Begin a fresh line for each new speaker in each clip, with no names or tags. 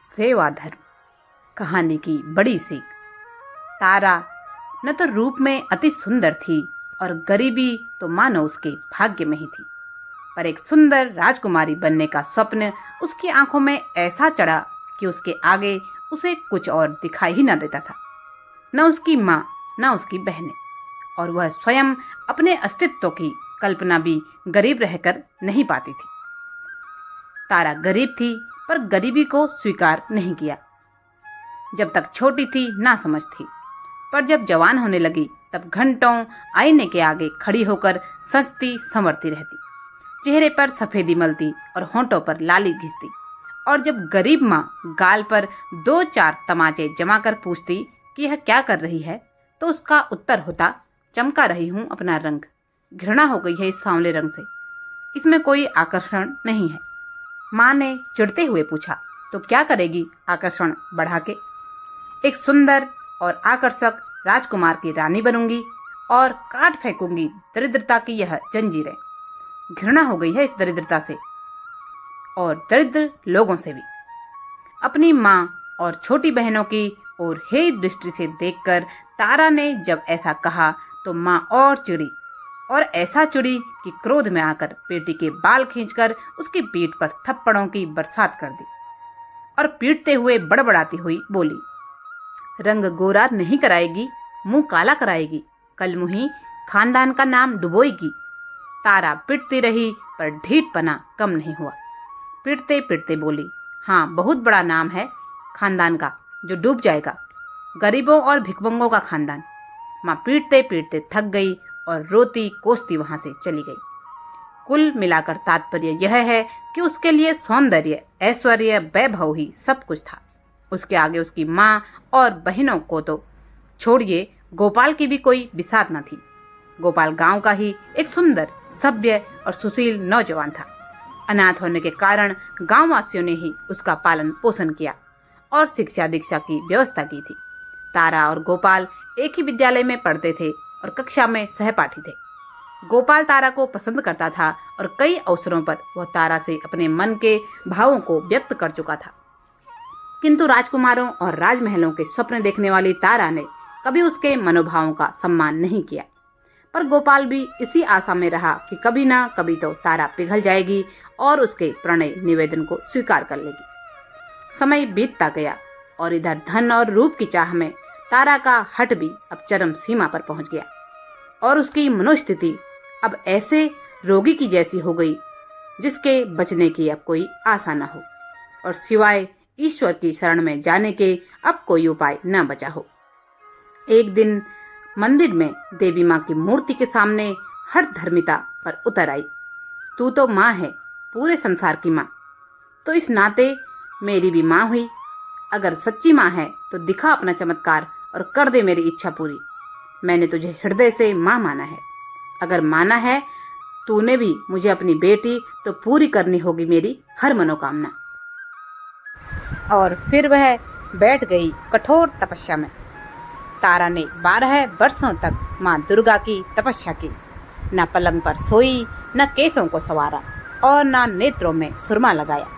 सेवा धर्म। कहानी की बड़ी सीख। तारा न तो रूप में अति सुंदर थी और गरीबी तो मानो उसके भाग्य में ही थी, पर एक सुंदर राजकुमारी बनने का स्वप्न उसकी आंखों में ऐसा चढ़ा कि उसके आगे उसे कुछ और दिखाई ही न देता था। न उसकी माँ, न उसकी बहनें, और वह स्वयं अपने अस्तित्व की कल्पना भी गरीब रहकर नहीं पाती थी। तारा गरीब थी, पर गरीबी को स्वीकार नहीं किया। जब तक छोटी थी ना समझ थी, पर जब जवान होने लगी तब घंटों आईने के आगे खड़ी होकर सजती संवरती रहती, चेहरे पर सफेदी मलती और होंठों पर लाली घिसती। और जब गरीब माँ गाल पर 2-4 तमाचे जमा कर पूछती कि यह क्या कर रही है, तो उसका उत्तर होता, चमका रही हूँ अपना रंग। घृणा हो गई है इस सांवले रंग से, इसमें कोई आकर्षण नहीं है। माँ ने चिढ़ते हुए पूछा, तो क्या करेगी आकर्षण बढ़ा के? एक सुंदर और आकर्षक राजकुमार की रानी बनूंगी और काट फेंकूंगी दरिद्रता की यह जंजीरें। घृणा हो गई है इस दरिद्रता से और दरिद्र लोगों से भी। अपनी माँ और छोटी बहनों की ओर हे दृष्टि से देखकर तारा ने जब ऐसा कहा तो माँ और चिड़ी, और ऐसा चिड़ी कि क्रोध में आकर बेटी के बाल खींचकर उसकी पीठ पर थप्पड़ों की बरसात कर दी और पीटते हुए बड़बड़ाती हुई बोली, रंग गोरा नहीं कराएगी, मुंह काला कराएगी, कल मुही खानदान का नाम डुबोएगी। तारा पिटती रही पर ढीठपना कम नहीं हुआ। पिटते पिटते बोली, हाँ, बहुत बड़ा नाम है खानदान का जो डूब जाएगा, गरीबों और भिखमंगों का खानदान। माँ पीटते पीटते थक गई और रोती कोसती वहां से चली गई। कुल मिलाकर तात्पर्य यह है कि उसके लिए सौंदर्य, ऐश्वर्य, वैभव ही सब कुछ था। उसके आगे उसकी माँ और बहनों को तो छोड़िए, गोपाल की भी कोई बिसात न थी। गोपाल गांव का ही एक सुंदर, सभ्य और सुशील नौजवान था। अनाथ होने के कारण गांव वासियों ने ही उसका पालन पोषण किया और शिक्षा दीक्षा की व्यवस्था की थी। तारा और गोपाल एक ही विद्यालय में पढ़ते थे और कक्षा में सहपाठी थे। गोपाल तारा को पसंद करता था और कई अवसरों पर वह तारा से अपने मन के भावों को व्यक्त कर चुका था। किंतु राजकुमारों और राजमहलों के स्वप्न देखने वाली तारा ने कभी उसके मनोभावों का सम्मान नहीं किया। पर गोपाल भी इसी आशा में रहा कि कभी ना कभी तो तारा पिघल जाएगी और उसके प्रणय निवेदन को स्वीकार कर लेगी। समय बीतता गया और इधर धन और रूप की चाह में तारा का हठ भी अब चरम सीमा पर पहुंच गया और उसकी मनोस्थिति अब ऐसे रोगी की जैसी हो गई जिसके बचने की अब कोई आशा न हो और सिवाय ईश्वर की शरण में जाने के अब कोई उपाय न बचा हो। एक दिन मंदिर में देवी माँ की मूर्ति के सामने हठ धर्मिता पर उतर आई। तू तो माँ है, पूरे संसार की माँ, तो इस नाते मेरी भी माँ हुई। अगर सच्ची माँ है तो दिखा अपना चमत्कार और कर दे मेरी इच्छा पूरी। मैंने तुझे हृदय से माँ माना है। अगर माना है तूने भी मुझे अपनी बेटी, तो पूरी करनी होगी मेरी हर मनोकामना। और फिर वह बैठ गई कठोर तपस्या में। तारा ने 12 वर्षों तक माँ दुर्गा की तपस्या की। न पलंग पर सोई, न केसों को संवारा और न नेत्रों में सुरमा लगाया।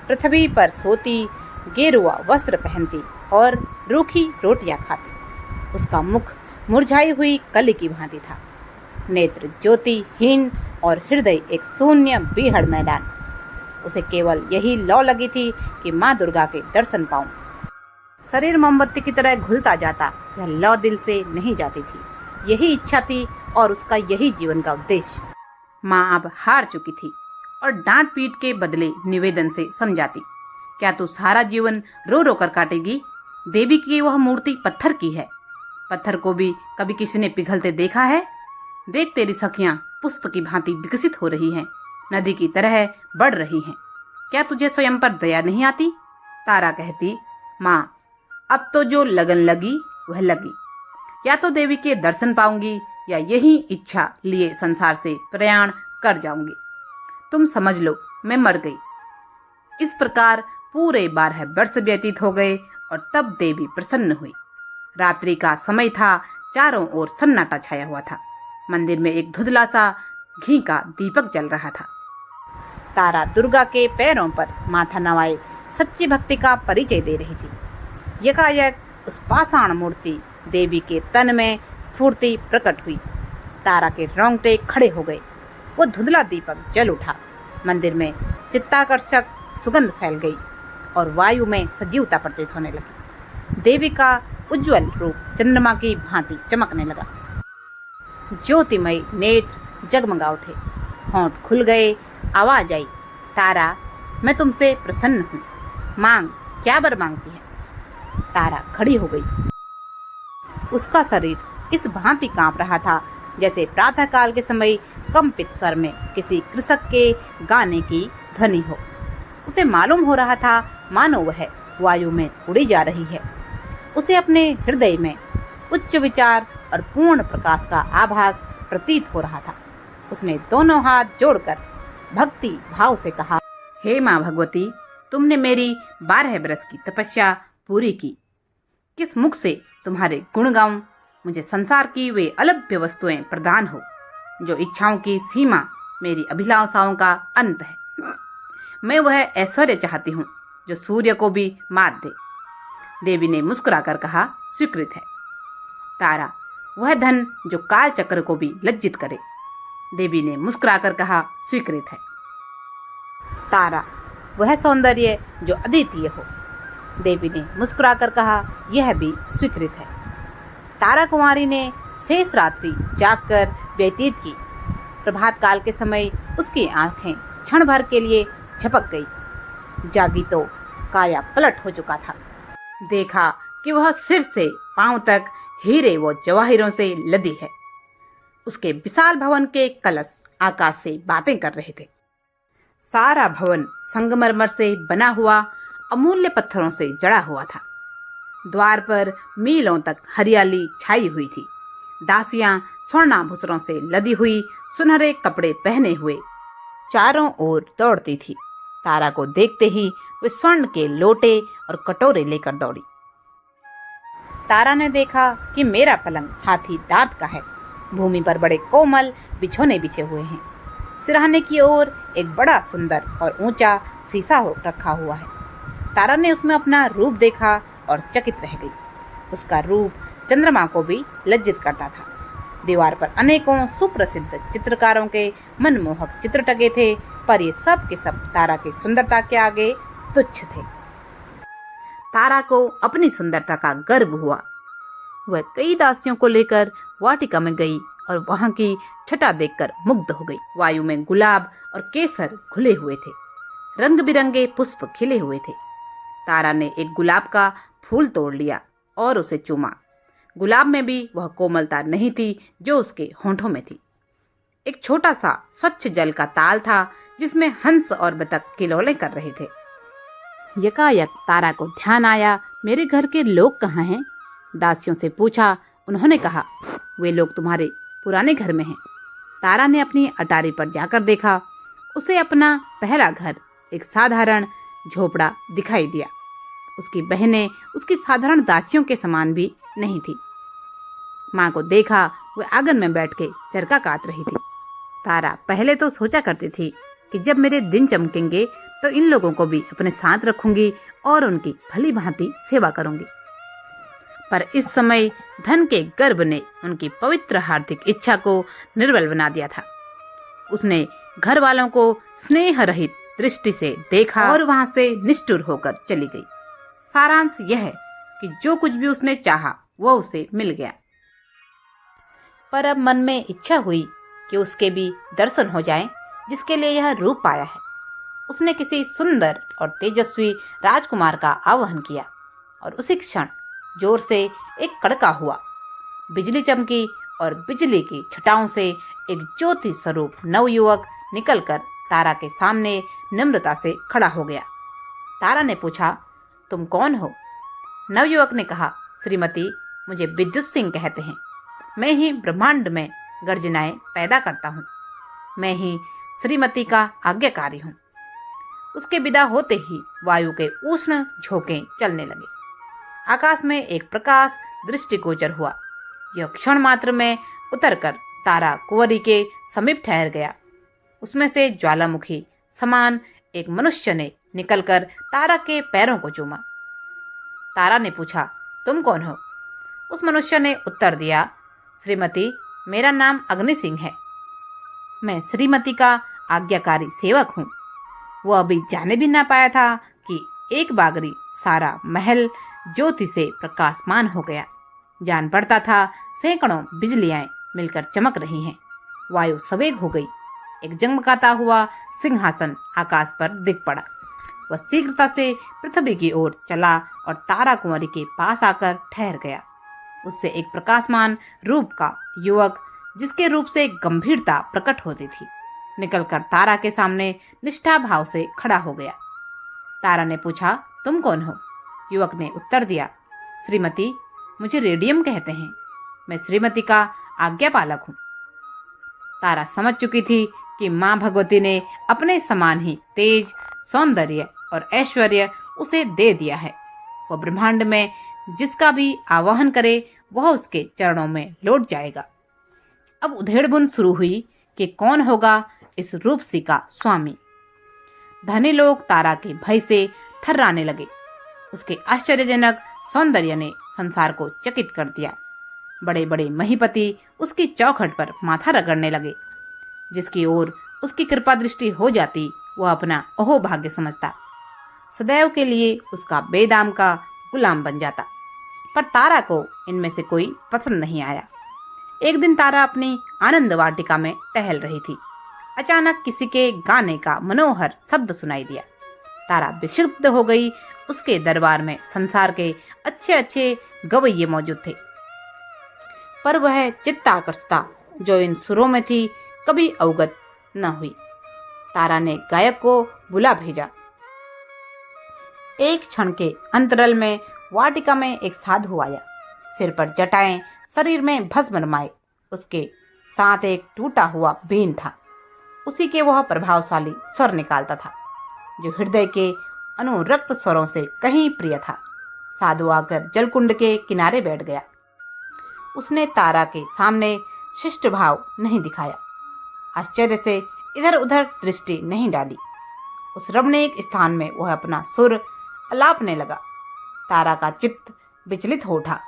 पृथ्वी पर सोती, गेरुआ वस्त्र पहनती और रूखी रोटियां खाती। उसका मुख मुरझाई हुई कली की भांति था, नेत्र ज्योतिहीन और हृदय एक शून्य बीहड़ मैदान। उसे केवल यही लौ लगी थी कि माँ दुर्गा के दर्शन पाऊं। शरीर मोमबत्ती की तरह घुलता जाता, यह लौ दिल से नहीं जाती थी। यही इच्छा थी और उसका यही जीवन का उद्देश्य। माँ अब हार चुकी थी और डांट पीट के बदले निवेदन से समझाती, क्या तू सारा जीवन रो रो कर काटेगी? देवी की वह मूर्ति पत्थर की है। पत्थर को भी कभी किसी ने पिघलते देखा है? देख, तेरी सखियां पुष्प की भांति विकसित हो रही हैं, नदी की तरह बढ़ रही हैं। क्या तुझे स्वयं पर दया नहीं आती? तारा कहती, माँ, अब तो जो लगन लगी वह लगी। या तो देवी के दर्शन पाऊंगी या यही इच्छा लिए संसार से प्रयाण कर जाऊंगी। तुम समझ लो, मैं मर गई। इस प्रकार पूरे 12 वर्ष व्यतीत हो गए और तब देवी प्रसन्न हुई। रात्रि का समय था, चारों ओर सन्नाटा छाया हुआ था। मंदिर में एक धुंधला सा घी का दीपक जल रहा था। तारा दुर्गा के पैरों पर माथा नवाए सच्ची भक्ति का परिचय दे रही थी। यकायक उस पाषाण मूर्ति देवी के तन में स्फूर्ति प्रकट हुई। तारा के रोंगटे खड़े हो गए। वो धुंधला दीपक जल उठा। मंदिर में चित्ताकर्षक सुगंध फैल गई और वायु में सजीवता प्रतीत होने लगी। देवी का उज्जवल रूप चंद्रमा की भांति चमकने लगा। ज्योतिमय नेत्र जगमगा उठे, होंठ खुल गए, आवाज आई, तारा, मैं तुमसे प्रसन्न हूँ, मांग, क्या वर मांगती है। तारा खड़ी हो गई। उसका शरीर इस भांति कांप रहा था जैसे प्रातःकाल के समय कंपित स्वर में किसी कृषक के गाने की ध्वनि हो। उसे मालूम हो रहा था मानो वह वायु में उड़ी जा रही है। उसे अपने हृदय में उच्च विचार और पूर्ण प्रकाश का आभास प्रतीत हो रहा था। उसने दोनों हाथ जोड़कर भक्ति भाव से कहा, हे माँ भगवती, तुमने मेरी 12 बरस की तपस्या पूरी की। किस मुख से तुम्हारे गुण गाऊं? मुझे संसार की वे अलभ्य वस्तुएं प्रदान हो, जो इच्छाओं की सीमा, मेरी अभिलाषाओं का अंत है। मैं वह ऐश्वर्य चाहती हूँ जो सूर्य को भी मात दे। देवी ने मुस्कुराकर कहा, स्वीकृत है। तारा, वह धन जो काल चक्र को भी लज्जित करे। देवी ने मुस्कुराकर कहा, स्वीकृत है। तारा, वह सौंदर्य जो अद्वितीय हो। देवी ने मुस्कुराकर कहा, यह भी स्वीकृत है। तारा कुमारी ने शेष रात्रि जागकर व्यतीत की। प्रभात काल के समय उसकी आंखें क्षण भर के लिए झपक गई। जागी तो काया पलट हो चुका था। देखा कि वह सिर से पांव तक हीरे व जवाहिरों से लदी है। उसके विशाल भवन के कलश आकाश से बातें कर रहे थे। सारा भवन संगमरमर से बना हुआ अमूल्य पत्थरों से जड़ा हुआ था। द्वार पर मीलों तक हरियाली छाई हुई थी। दासियां स्वर्णाभूषणों से लदी हुई सुनहरे कपड़े पहने हुए चारों ओर दौड़ती थी। तारा को देखते ही वे स्वर्ण के लोटे और कटोरे लेकर दौड़ी। तारा ने देखा कि मेरा पलंग हाथी दांत का है। भूमि पर बड़े कोमल बिछौने बिछे हुए हैं। सिरहाने की ओर एक बड़ा सुंदर और ऊंचा शीशा रखा हुआ है। तारा ने उसमें अपना रूप देखा और चकित रह गई। उसका रूप चंद्रमा को भी लज्जित करता था। दीवार पर अनेकों सुप्रसिद्ध चित्रकारों के मनमोहक चित्र टंगे थे, पर ये सब के सब तारा की सुंदरता के आगे तुच्छ थे। तारा को अपनी सुंदरता का गर्व हुआ। वह कई दासियों को लेकर वाटिका में गई और वहां की छटा देखकर मुग्ध हो गई। वायु में गुलाब और केसर खुले हुए थे। रंग बिरंगे पुष्प खिले हुए थे। तारा ने एक गुलाब का फूल तोड़ लिया और उसे चूमा। गुलाब में भी वह कोमलता नहीं थी जो उसके होंठों में थी। एक छोटा सा स्वच्छ जल का ताल था जिसमें हंस और बतख किलौले कर रहे थे। यकायक तारा को ध्यान आया, मेरे घर के लोग कहाँ हैं? दासियों से पूछा। उन्होंने कहा, वे लोग तुम्हारे पुराने घर में हैं। तारा ने अपनी अटारी पर जाकर देखा। उसे अपना पहला घर एक साधारण झोपड़ा दिखाई दिया। उसकी बहनें उसकी साधारण दासियों के समान भी नहीं थी। माँ को देखा, वह आंगन में बैठ के चरखा काट रही थी। तारा पहले तो सोचा करती थी कि जब मेरे दिन चमकेंगे तो इन लोगों को भी अपने साथ रखूंगी और उनकी भली भांति सेवा करूंगी। पर इस समय धन के गर्व ने उनकी पवित्र हार्दिक इच्छा को निर्बल बना दिया था। उसने घर वालों को स्नेह रहित दृष्टि से देखा और वहां से निष्ठुर होकर चली गई। सारांश यह है कि जो कुछ भी उसने चाहा वो उसे मिल गया। पर अब मन में इच्छा हुई कि उसके भी दर्शन हो जाएं, जिसके लिए यह रूप पाया है। उसने किसी सुंदर और तेजस्वी राजकुमार का आवाहन किया और उसी क्षण जोर से एक कड़का हुआ। बिजली चमकी और बिजली की छटाओं से एक ज्योति स्वरूप नवयुवक निकलकर तारा के सामने नम्रता से खड़ा हो गया। तारा ने पूछा, तुम कौन हो? नवयुवक ने कहा, श्रीमती, मुझे विद्युत सिंह कहते हैं। मैं ही ब्रह्मांड में गर्जनाएं पैदा करता हूँ। मैं ही श्रीमती का आज्ञाकारी हूँ। उसके विदा होते ही वायु के उष्ण झोंके चलने लगे। आकाश में एक प्रकाश दृष्टिगोचर हुआ। यह क्षण मात्र में उतरकर तारा कुंवरी के समीप ठहर गया। उसमें से ज्वालामुखी समान एक मनुष्य ने निकलकर तारा के पैरों को चूमा। तारा ने पूछा, तुम कौन हो? उस मनुष्य ने उत्तर दिया, श्रीमती, मेरा नाम अग्नि सिंह है। मैं श्रीमती का आज्ञाकारी सेवक हूँ। वो अभी जाने भी ना पाया था कि एक बागरी सारा महल ज्योति से प्रकाशमान हो गया। जान पड़ता था सैकड़ों बिजलियां मिलकर चमक रही हैं। वायु सवेग हो गई। एक जगमगाता हुआ सिंहासन आकाश पर दिख पड़ा। वह शीघ्रता से पृथ्वी की ओर चला और तारा कुंवरी के पास आकर ठहर गया। उससे एक प्रकाशमान रूप का युवक, जिसके रूप से गंभीरता प्रकट होती थी, निकलकर तारा के सामने निष्ठा भाव से खड़ा हो गया। तारा ने पूछा, तुम कौन हो? युवक ने उत्तर दिया, श्रीमती, मुझे रेडियम कहते हैं। मैं श्रीमती का आज्ञापालक हूँ। तारा समझ चुकी थी कि माँ भगवती ने अपने समान ही तेज, सौंदर्य और ऐश्वर्य उसे दे दिया है। वह ब्रह्मांड में जिसका भी आवाहन करे वह उसके चरणों में लौट जाएगा। अब उधेड़बुन शुरू हुई कि कौन होगा इस रूपसी का स्वामी। धनी लोग तारा के भय से थर्राने लगे। उसके आश्चर्यजनक सौंदर्य ने संसार को चकित कर दिया। बड़े बड़े महीपति उसकी चौखट पर माथा रगड़ने लगे। जिसकी ओर उसकी कृपा दृष्टि हो जाती वह अपना अहोभाग्य समझता, सदैव के लिए उसका बेदाम का गुलाम बन जाता। पर तारा को इनमें से कोई पसंद नहीं आया। एक दिन तारा अपनी आनंद वाटिका में टहल रही थी। अचानक किसी के गाने का मनोहर शब्द सुनाई दिया। तारा विक्षिप्त हो गई। उसके दरबार में संसार के अच्छे अच्छे गवैये मौजूद थे, पर वह चित्ताकर्षता जो इन सुरों में थी कभी अवगत न हुई। तारा ने गायक को बुला भेजा। एक क्षण के अंतराल में वाटिका में एक साधु आया। सिर पर जटाएं, शरीर में भस्म रमाए। उसके साथ एक टूटा हुआ बीन था। उसी के वह प्रभावशाली स्वर निकालता था जो हृदय के अनुरक्त स्वरों से कहीं प्रिय था। साधु आकर जलकुंड के किनारे बैठ गया। उसने तारा के सामने शिष्ट भाव नहीं दिखाया। आश्चर्य से इधर उधर दृष्टि नहीं डाली। उस रमणीक स्थान में वह अपना सुर अलापने लगा। तारा का चित्त विचलित हो उठा।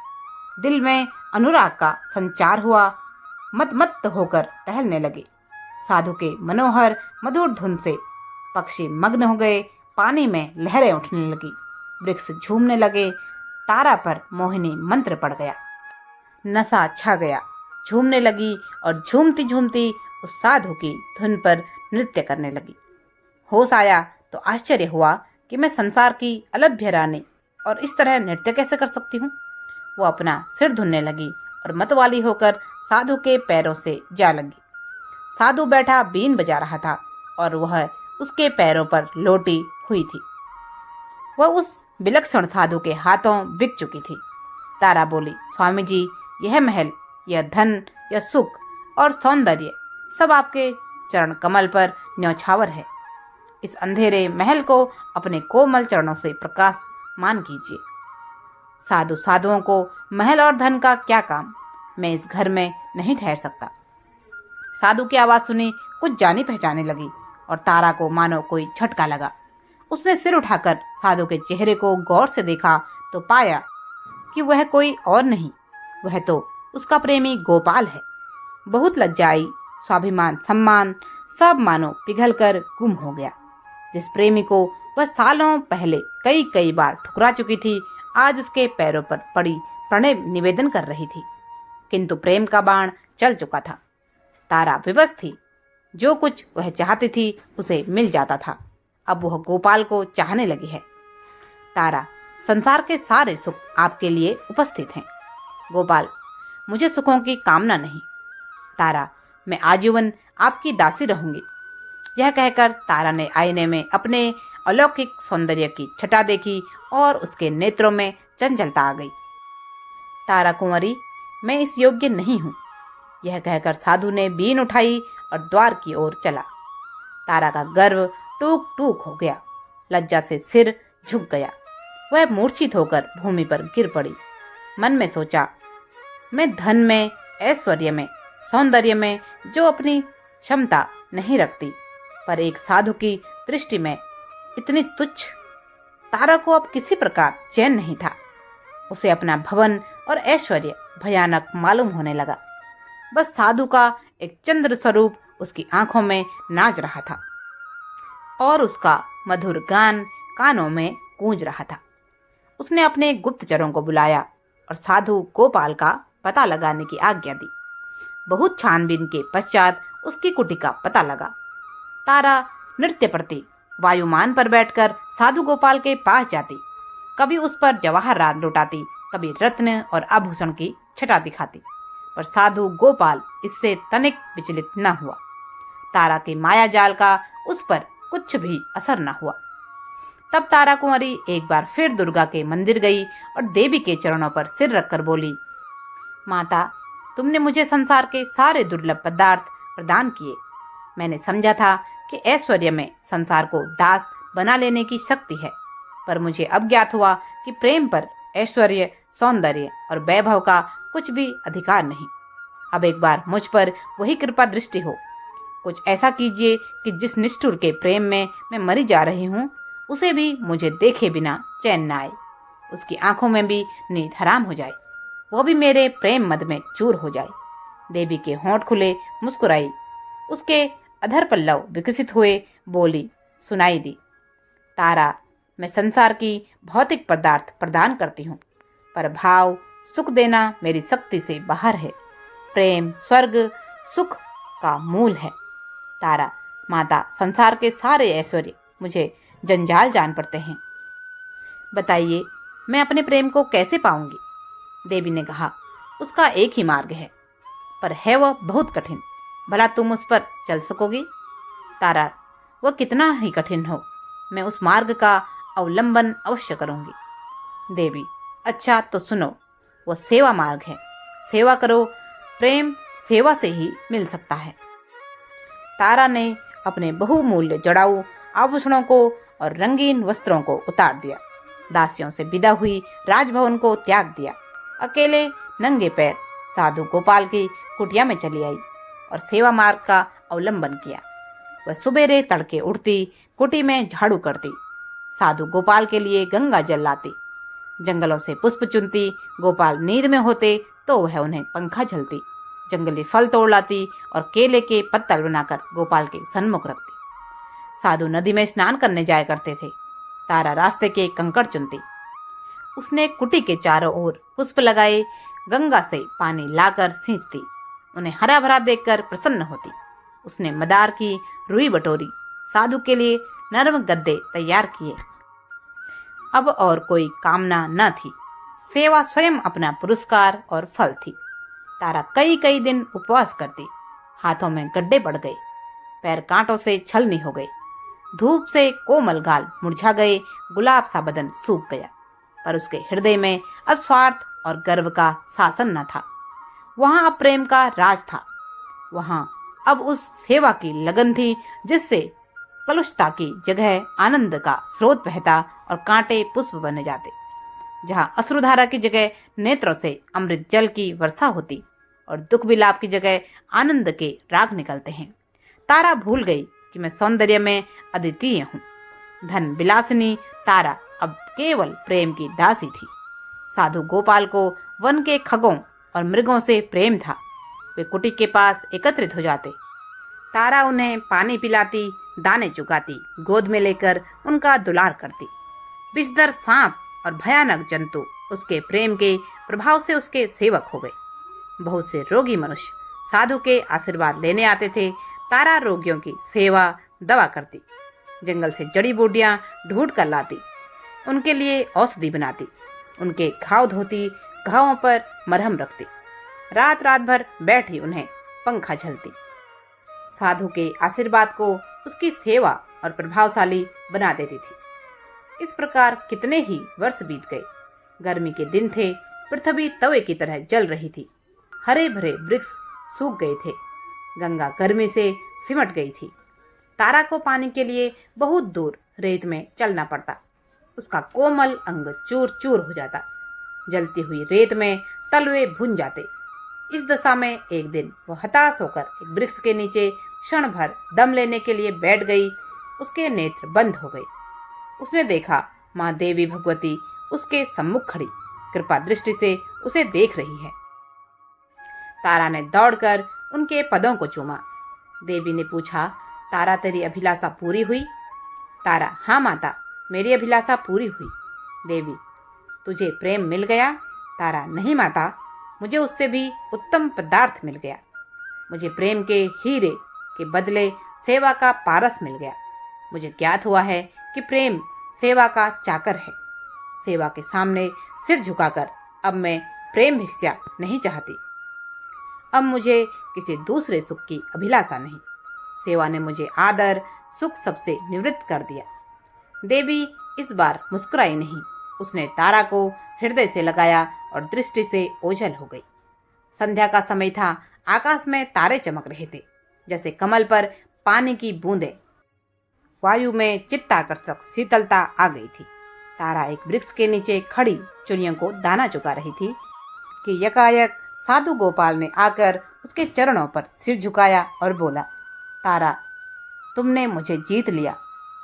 दिल में अनुराग का संचार हुआ। मत होकर टहलने लगे। साधु के मनोहर मधुर धुन से पक्षी मग्न हो गए। पानी में लहरें उठने लगी। वृक्ष झूमने लगे। तारा पर मोहिनी मंत्र पड़ गया। नशा छा गया। झूमने लगी और झूमती झूमती उस साधु की धुन पर नृत्य करने लगी। होश आया तो आश्चर्य हुआ कि मैं संसार की अलभ्य रानी और इस तरह नृत्य कैसे कर सकती हूँ। वो अपना सिर धुनने लगी और मतवाली होकर साधु के पैरों से जा लगी। साधु बैठा बीन बजा रहा था और वह उसके पैरों पर लोटी हुई थी। वह उस विलक्षण साधु के हाथों बिक चुकी थी। तारा बोली, स्वामी जी, यह महल, यह धन, यह सुख और सौंदर्य सब आपके चरण कमल पर न्यौछावर है। इस अंधेरे महल को अपने कोमल चरणों से प्रकाशमान कीजिए। साधु साधुओं को महल और धन का क्या काम? मैं इस घर में नहीं ठहर सकता। साधु की आवाज़ सुनी कुछ जानी पहचानी लगी और तारा को मानो कोई झटका लगा। उसने सिर उठाकर साधु के चेहरे को गौर से देखा तो पाया कि वह कोई और नहीं, वह तो उसका प्रेमी गोपाल है। बहुत लज्जा आई। स्वाभिमान, सम्मान सब मानो पिघलकर गुम हो गया। जिस प्रेमी को वह सालों पहले कई बार ठुकरा चुकी थी, आज उसके पैरों पर पड़ी प्रणय निवेदन कर रही थी। किंतु प्रेम का बाण चल चुका था। तारा विवश थी। जो कुछ वह चाहती थी उसे मिल जाता था। अब वह गोपाल को चाहने लगी है। तारा, संसार के सारे सुख आपके लिए उपस्थित हैं। गोपाल, मुझे सुखों की कामना नहीं। तारा, मैं आजीवन आपकी दासी रहूंगी। यह कहकर तारा ने आईने में अपने अलौकिक सौंदर्य की छटा देखी और उसके नेत्रों में चंचलता आ गई। तारा कुंवरी, मैं इस योग्य नहीं हूँ। यह कहकर साधु ने बीन उठाई और द्वार की ओर चला। तारा का गर्व टूक टूक हो गया। लज्जा से सिर झुक गया। वह मूर्छित होकर भूमि पर गिर पड़ी। मन में सोचा, मैं धन में, ऐश्वर्य में, सौंदर्य में जो अपनी क्षमता नहीं रखती, पर एक साधु की दृष्टि में इतनी तुच्छ। तारा को अब किसी प्रकार चैन नहीं था। उसे अपना भवन और ऐश्वर्य भयानक मालूम होने लगा। बस साधु का एक चंद्र स्वरूप उसकी आंखों में नाच रहा था और उसका मधुर गान कानों में गूंज रहा था। उसने अपने गुप्तचरों को बुलाया और साधु गोपाल का पता लगाने की आज्ञा दी। बहुत छानबीन के पश्चात उसकी कुटी का पता लगा। तारा नृत्य प्रति वायुमान पर बैठकर साधु गोपाल के पास जाती, कभी उस पर जवाहरात लुटाती, कभी रत्न और आभूषण की छटा दिखाती, पर साधु गोपाल इससे तनिक विचलित न हुआ। तारा के माया जाल का उस पर कुछ भी असर न हुआ। तब तारा कुंवरी एक बार फिर दुर्गा के मंदिर गई और देवी के चरणों पर सिर रखकर बोली, माता, तुमने मुझे संसार के सारे दुर्लभ पदार्थ प्रदान किए। मैंने समझा था कि ऐश्वर्य में संसार को दास बना लेने की शक्ति है, पर मुझे अब ज्ञात हुआ कि प्रेम पर ऐश्वर्य, सौंदर्य और वैभव का कुछ भी अधिकार नहीं। अब एक बार मुझ पर वही कृपा दृष्टि हो। कुछ ऐसा कीजिए कि जिस निष्ठुर के प्रेम में मैं मरी जा रही हूँ, उसे भी मुझे देखे बिना चैन न आए। उसकी आंखों में भी नींद हराम हो जाए, वो भी मेरे प्रेम मद में चूर हो जाए। देवी के होंठ खुले, मुस्कुराई, उसके अधर पल्लव विकसित हुए, बोली, सुनाई दी, तारा, मैं संसार की भौतिक पदार्थ प्रदान करती हूँ, पर भाव सुख देना मेरी शक्ति से बाहर है। प्रेम स्वर्ग सुख का मूल है। तारा, माता, संसार के सारे ऐश्वर्य मुझे जंजाल जान पड़ते हैं। बताइए, मैं अपने प्रेम को कैसे पाऊंगी? देवी ने कहा, उसका एक ही मार्ग है, पर है वह बहुत कठिन। भला तुम उस पर चल सकोगी? तारा, वह कितना ही कठिन हो, मैं उस मार्ग का अवलंबन अवश्य करूंगी। देवी, अच्छा तो सुनो, वह सेवा मार्ग है। सेवा करो, प्रेम सेवा से ही मिल सकता है। तारा ने अपने बहुमूल्य जड़ाऊ आभूषणों को और रंगीन वस्त्रों को उतार दिया, दासियों से विदा हुई, राजभवन को त्याग दिया, अकेले नंगे पैर साधु गोपाल की कुटिया में चली आई और सेवा मार्ग का अवलंबन किया। वह सुबेरे तड़के उठती, कुटी में झाड़ू करती, साधु गोपाल के लिए गंगा जल लाती, जंगलों से पुष्प चुनती। गोपाल नींद में होते तो वह उन्हें पंखा झलती, जंगली फल तोड़ लाती और केले के पत्तल बनाकर गोपाल के सन्मुख रखती। साधु नदी में स्नान करने जाया करते थे, तारा रास्ते के कंकड़ चुनती। उसने कुटी के चारों ओर पुष्प लगाए, गंगा से पानी लाकर सींचती, उन्हें हरा भरा देखकर प्रसन्न होती। उसने मदार की रुई बटोरी, साधु के लिए नरम गद्दे तैयार किए। अब और कोई कामना न थी, सेवा स्वयं अपना पुरस्कार और फल थी। तारा कई कई दिन उपवास करती, हाथों में गड्ढे पड़ गए, पैर कांटों से छलनी हो गए, धूप से कोमल गाल मुरझा गए, गुलाब सा बदन सूख गया, पर उसके हृदय में अब स्वार्थ और गर्व का शासन न था। वहां अब प्रेम का राज था। वहां अब उस सेवा की लगन थी जिससे कलुषता की जगह आनंद का स्रोत बहता और कांटे पुष्प बने जाते, जहां अश्रुधारा की जगह नेत्रों से अमृत जल की वर्षा होती और दुख विलाप की जगह आनंद के राग निकलते हैं। तारा भूल गई कि मैं सौंदर्य में अद्वितीय हूँ। धन विलासिनी तारा अब केवल प्रेम की दासी थी। साधु गोपाल को वन के खगों और मृगों से प्रेम था। वे कुटी के पास एकत्रित हो जाते, तारा उन्हें पानी पिलाती, दाने चुगाती, गोद में लेकर उनका दुलार करती। विषधर सांप और भयानक जंतु उसके प्रेम के प्रभाव से उसके सेवक हो गए। बहुत से रोगी मनुष्य साधु के आशीर्वाद लेने आते थे। तारा रोगियों की सेवा दवा करती, जंगल से जड़ी बूटियां ढूंढ कर लाती, उनके लिए औषधि बनाती, उनके घाव धोती, घावों पर मरहम रखती, रात रात भर बैठी उन्हें पंखा झलती। साधु के आशीर्वाद को उसकी सेवा और प्रभावशाली बना देती थी। इस प्रकार कितने ही वर्ष बीत गए। गर्मी के दिन थे, पृथ्वी तवे की तरह जल रही थी, हरे भरे वृक्ष सूख गए थे, गंगा गर्मी से सिमट गई थी। तारा को पानी के लिए बहुत दूर रेत में चलना पड़ता, उसका कोमल अंग चूर चूर हो जाता, जलती हुई रेत में तलवे भुन जाते। इस दशा में एक दिन वह हताश होकर एक वृक्ष के नीचे क्षण भर दम लेने के लिए बैठ गई। उसके नेत्र बंद हो गए, उसने देखा माँ देवी भगवती उसके सम्मुख खड़ी कृपा दृष्टि से उसे देख रही है। तारा ने दौड़कर उनके पदों को चूमा। देवी ने पूछा, तारा तेरी अभिलाषा पूरी हुई? तारा, हाँ माता, मेरी अभिलाषा पूरी हुई। देवी, तुझे प्रेम मिल गया? तारा, नहीं माता, मुझे उससे भी उत्तम पदार्थ मिल गया। मुझे प्रेम के हीरे के बदले सेवा का पारस मिल गया। मुझे ज्ञात हुआ है कि प्रेम सेवा का चाकर है। सेवा के सामने सिर झुकाकर अब मैं प्रेम भिक्षा नहीं चाहती। अब मुझे किसी दूसरे सुख की अभिलाषा नहीं। सेवा ने मुझे आदर सुख सबसे निवृत्त कर दिया। देवी इस बार मुस्कुराई नहीं। उसने तारा को हृदय से लगाया और दृष्टि से ओझल हो गई। संध्या का समय था। आकाश में तारे चमक रहे थे जैसे कमल पर पानी की बूंदें। वायु में चित्ताकर्षक शीतलता आ गई थी। तारा एक वृक्ष के नीचे खड़ी चिड़ियों को दाना चुका रही थी कि यकायक साधु गोपाल ने आकर उसके चरणों पर सिर झुकाया और बोला, तारा, तुमने मुझे जीत लिया।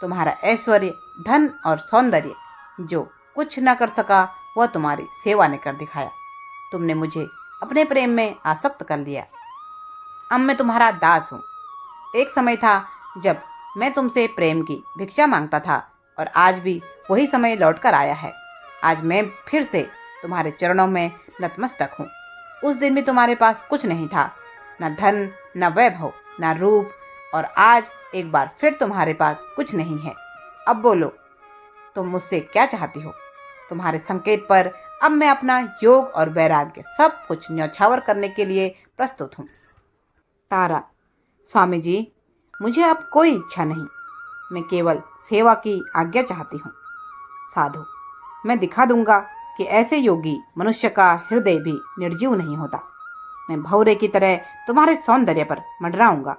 तुम्हारा ऐश्वर्य, धन और सौंदर्य जो कुछ न कर सका वह तुम्हारी सेवा ने कर दिखाया। तुमने मुझे अपने प्रेम में आसक्त कर लिया। अब मैं तुम्हारा दास हूँ। एक समय था जब मैं तुमसे प्रेम की भिक्षा मांगता था और आज भी वही समय लौटकर आया है। आज मैं फिर से तुम्हारे चरणों में नतमस्तक हूँ। उस दिन भी तुम्हारे पास कुछ नहीं था, न धन, न वैभव, न रूप, और आज एक बार फिर तुम्हारे पास कुछ नहीं है। अब बोलो, तुम मुझसे क्या चाहती हो? तुम्हारे संकेत पर अब मैं अपना योग और वैराग्य सब कुछ न्यौछावर करने के लिए प्रस्तुत हूँ। तारा, स्वामी जी, मुझे अब कोई इच्छा नहीं। मैं केवल सेवा की आज्ञा चाहती हूँ। साधु, मैं दिखा दूंगा कि ऐसे योगी मनुष्य का हृदय भी निर्जीव नहीं होता। मैं भौरे की तरह तुम्हारे सौंदर्य पर मंडराऊंगा।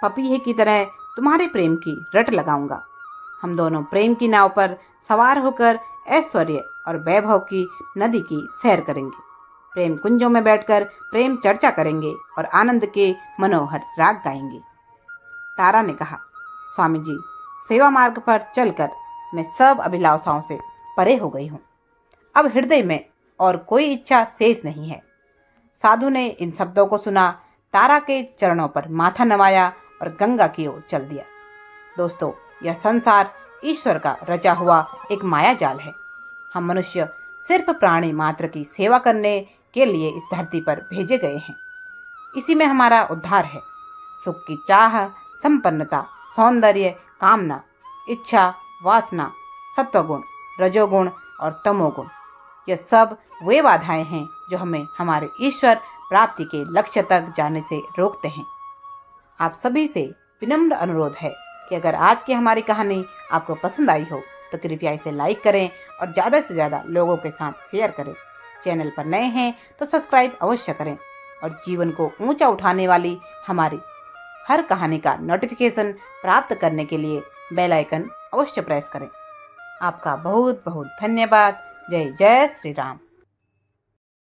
पपीहे की तरह तुम्हारे प्रेम की रट लगाऊंगा। हम दोनों प्रेम की नाव पर सवार होकर ऐश्वर्य और वैभव की नदी की सैर करेंगे। प्रेम कुंजों में बैठकर प्रेम चर्चा करेंगे और आनंद के मनोहर राग गाएंगे। तारा ने कहा, स्वामी जी, सेवा मार्ग पर चलकर मैं सब अभिलाषाओं से परे हो गई हूँ। अब हृदय में और कोई इच्छा शेष नहीं है। साधु ने इन शब्दों को सुना, तारा के चरणों पर माथा नवाया और गंगा की ओर चल दिया। दोस्तों, यह संसार ईश्वर का रचा हुआ एक माया जाल है। हम मनुष्य सिर्फ प्राणी मात्र की सेवा करने के लिए इस धरती पर भेजे गए हैं। इसी में हमारा उद्धार है। सुख की चाह, संपन्नता, सौंदर्य, कामना, इच्छा, वासना, सत्वगुण, रजोगुण और तमोगुण, यह सब वे बाधाएं हैं जो हमें हमारे ईश्वर प्राप्ति के लक्ष्य तक जाने से रोकते हैं। आप सभी से विनम्र अनुरोध है कि अगर आज की हमारी कहानी आपको पसंद आई हो तो कृपया इसे लाइक करें और ज़्यादा से ज़्यादा लोगों के साथ शेयर करें। चैनल पर नए हैं तो सब्सक्राइब अवश्य करें और जीवन को ऊंचा उठाने वाली हमारी हर कहानी का नोटिफिकेशन प्राप्त करने के लिए बेल आइकन अवश्य प्रेस करें। आपका बहुत बहुत धन्यवाद। जय जय श्री राम।